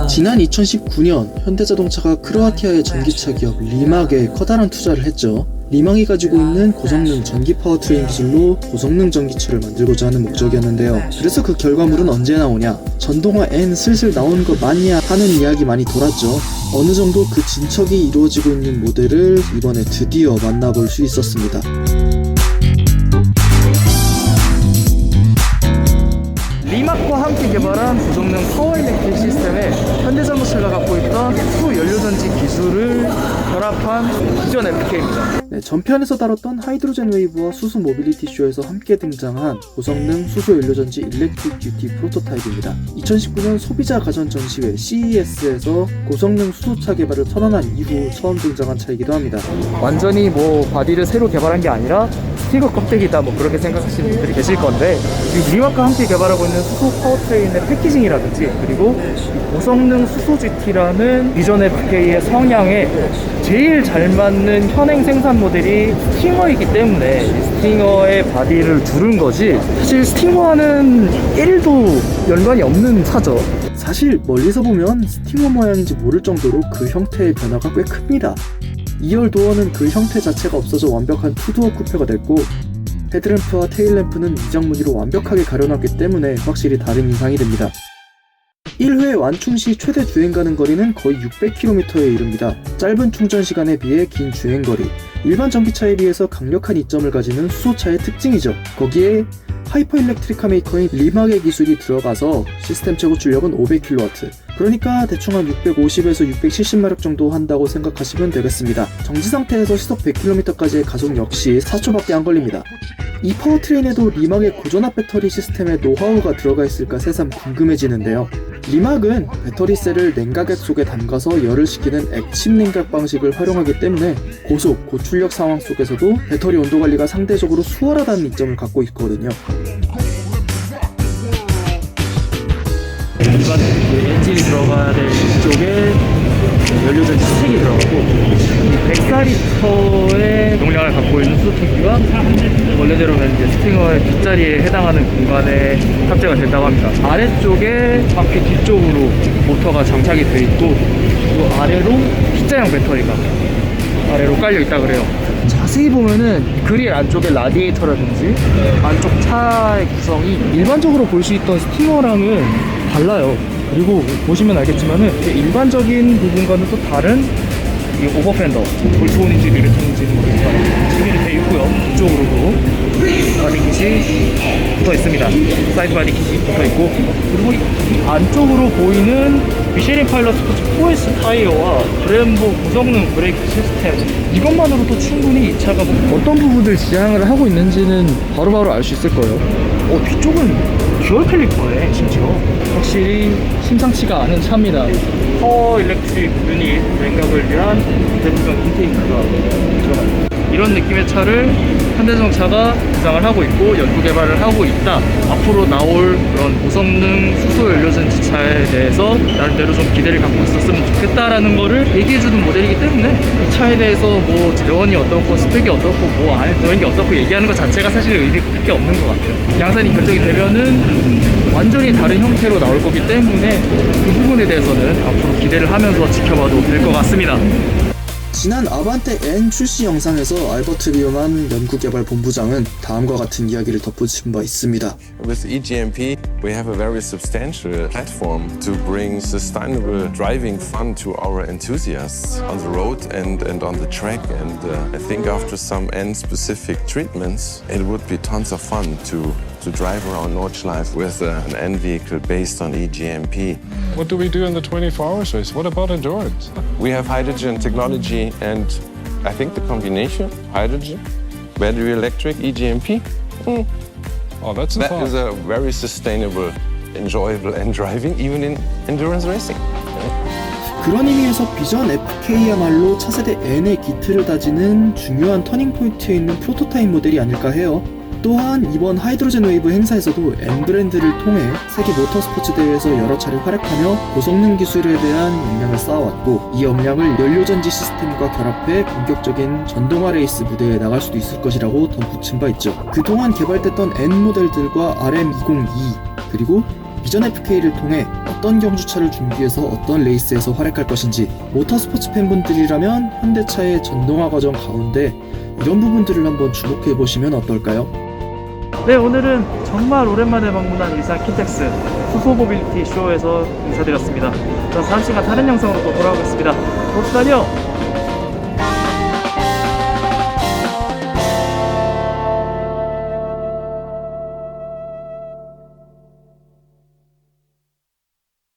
지난 2019년 현대자동차가 크로아티아의 전기차 기업 리막에 커다란 투자를 했죠. 리막이 가지고 있는 고성능 전기 파워트레인 기술로 고성능 전기차를 만들고자 하는 목적이었는데요. 그래서 그 결과물은 언제 나오냐? 전동화 N 슬슬 나오는 거 맞냐 하는 이야기 많이 돌았죠. 어느 정도 그 진척이 이루어지고 있는 모델을 이번에 드디어 만나볼 수 있었습니다. 리막과 함께 개발한 고성능 파워 일렉트릭 시스템에 현대자동차가 갖고 있던 수연료전지 기술을 결합한 기존 FK입니다. 네, 전편에서 다뤘던 하이드로젠 웨이브와 수소 모빌리티 쇼에서 함께 등장한 고성능 수소 연료전지 일렉트릭 듀티 프로토타입입니다. 2019년 소비자 가전 전시회 CES에서 고성능 수소차 개발을 선언한 이후 처음 등장한 차이기도 합니다. 완전히 바디를 새로 개발한 게 아니라 스티커 껍데기다 그렇게 생각하시는 분들이 계실 건데, 이 리막과 함께 개발하고 있는 수소 파워트레인의 패키징이라든지, 그리고 이 고성능 수소 GT라는 기존 FK의 성향에 제일 잘 맞는 현행 생산 모델이 스팅어이기 때문에 이 스팅어의 바디를 두른 거지, 사실 스팅어와는 1도 연관이 없는 차죠. 사실 멀리서 보면 스팅어 모양인지 모를 정도로 그 형태의 변화가 꽤 큽니다. 2열 도어는 그 형태 자체가 없어져 완벽한 투도어 쿠페가 됐고, 헤드램프와 테일램프는 미장무늬로 완벽하게 가려놨기 때문에 확실히 다른 인상이 듭니다. 1회 완충 시 최대 주행가능 거리는 거의 600km에 이릅니다. 짧은 충전 시간에 비해 긴 주행거리, 일반 전기차에 비해서 강력한 이점을 가지는 수소차의 특징이죠. 거기에 하이퍼 일렉트리카 메이커인 리막의 기술이 들어가서 시스템 최고 출력은 500kW, 그러니까 대충 한 650에서 670마력 정도 한다고 생각하시면 되겠습니다. 정지 상태에서 시속 100km까지의 가속 역시 4초밖에 안 걸립니다. 이 파워트레인에도 리막의 고전압 배터리 시스템에 노하우가 들어가 있을까 새삼 궁금해지는데요. 리막은 배터리셀을 냉각액 속에 담가서 열을 식히는 액침 냉각 방식을 활용하기 때문에 고속, 고출력 상황 속에서도 배터리 온도 관리가 상대적으로 수월하다는 이점을 갖고 있거든요. 일반 엔진이 들어가야 될 쪽에 연료전지 스택이 들어가고, 이 104리터의 용량을 갖고 있는 수소탱크가 원래대로면 이제 스팅어의 뒷자리에 해당하는 공간에 탑재가 된다고 합니다. 아래쪽에 바퀴 뒤쪽으로 모터가 장착이 되어 있고, 그 아래로 P자형 배터리가 아래로 깔려 있다 그래요. 자세히 보면은 그릴 안쪽에 라디에이터라든지 안쪽 차의 구성이 일반적으로 볼 수 있던 스팅어랑은 달라요. 그리고 보시면 알겠지만은 일반적인 부분과는 또 다른 이 오버팬더, 볼트온인지 뉴레톤인지는 모르겠지만 준비를 되어 있고요. 이쪽으로도 바디킷이 붙어 있습니다. 사이드 바디킷이 붙어 있고, 그리고 이 안쪽으로 보이는 미쉐린 파일럿 스포츠 4S 타이어와 브렘보 고성능 브레이크 시스템, 이것만으로도 충분히 이 차가 어떤 부분을 지향을 하고 있는지는 바로바로 알 수 있을 거예요. 뒤쪽은 듀얼 캘리퍼에 심지어 확실히 심상치가 않은 차입니다. 파워 일렉트릭 유닛 냉각을 위한 대부분 인테이크가 들어갑니다. 이런 느낌의 차를 현대자동차가 구상을 하고 있고 연구 개발을 하고 있다. 앞으로 나올 그런 고성능 수소 연료전지 차에 대해서 나름대로 좀 기대를 갖고 있었으면 좋겠다라는 거를 얘기해주는 모델이기 때문에 이 차에 대해서 재원이 어떻고 스펙이 어떻고 안에 들어있는 게 어떻고 얘기하는 것 자체가 사실 의미가 크게 없는 것 같아요. 양산이 결정이 되면은 완전히 다른 형태로 나올 거기 때문에 그 부분에 대해서는 앞으로 기대를 하면서 지켜봐도 될 것 같습니다. 지난 아반떼 N 출시 영상에서 알버트 비오만 연구개발 본부장은 다음과 같은 이야기를 덧붙인 바 있습니다. With eGMP, we have a very substantial platform to bring sustainable driving fun to our enthusiasts on the road and on the track. And I think after some N-specific treatments, it would be tons of fun to drive around Nordschleife with an N vehicle based on eGMP. What do we do in the 24-hour race? What about endurance? We have hydrogen technology and I think the combination, hydrogen, battery electric, eGMP, Oh, that's a that thought. is a very sustainable, enjoyable N driving, even in endurance racing. 그런 의미에서 비전 FK야말로 차세대 N의 기틀을 다지는 중요한 터닝포인트에 있는 프로토타입 모델이 아닐까 해요. 또한 이번 하이드로젠 웨이브 행사에서도 N 브랜드를 통해 세계 모터스포츠 대회에서 여러 차례 활약하며 고성능 기술에 대한 역량을 쌓아왔고, 이 역량을 연료전지 시스템과 결합해 본격적인 전동화 레이스 무대에 나갈 수도 있을 것이라고 덧붙인 바 있죠. 그동안 개발됐던 N 모델들과 RM202 그리고 비전 FK를 통해 어떤 경주차를 준비해서 어떤 레이스에서 활약할 것인지, 모터스포츠 팬분들이라면 현대차의 전동화 과정 가운데 이런 부분들을 한번 주목해 보시면 어떨까요? 네, 오늘은 정말 오랜만에 방문한 일산 킨텍스 수소 모빌리티 쇼에서 인사드렸습니다. 전 다음 시간 다른 영상으로 또 돌아오겠습니다. 모두 다녀!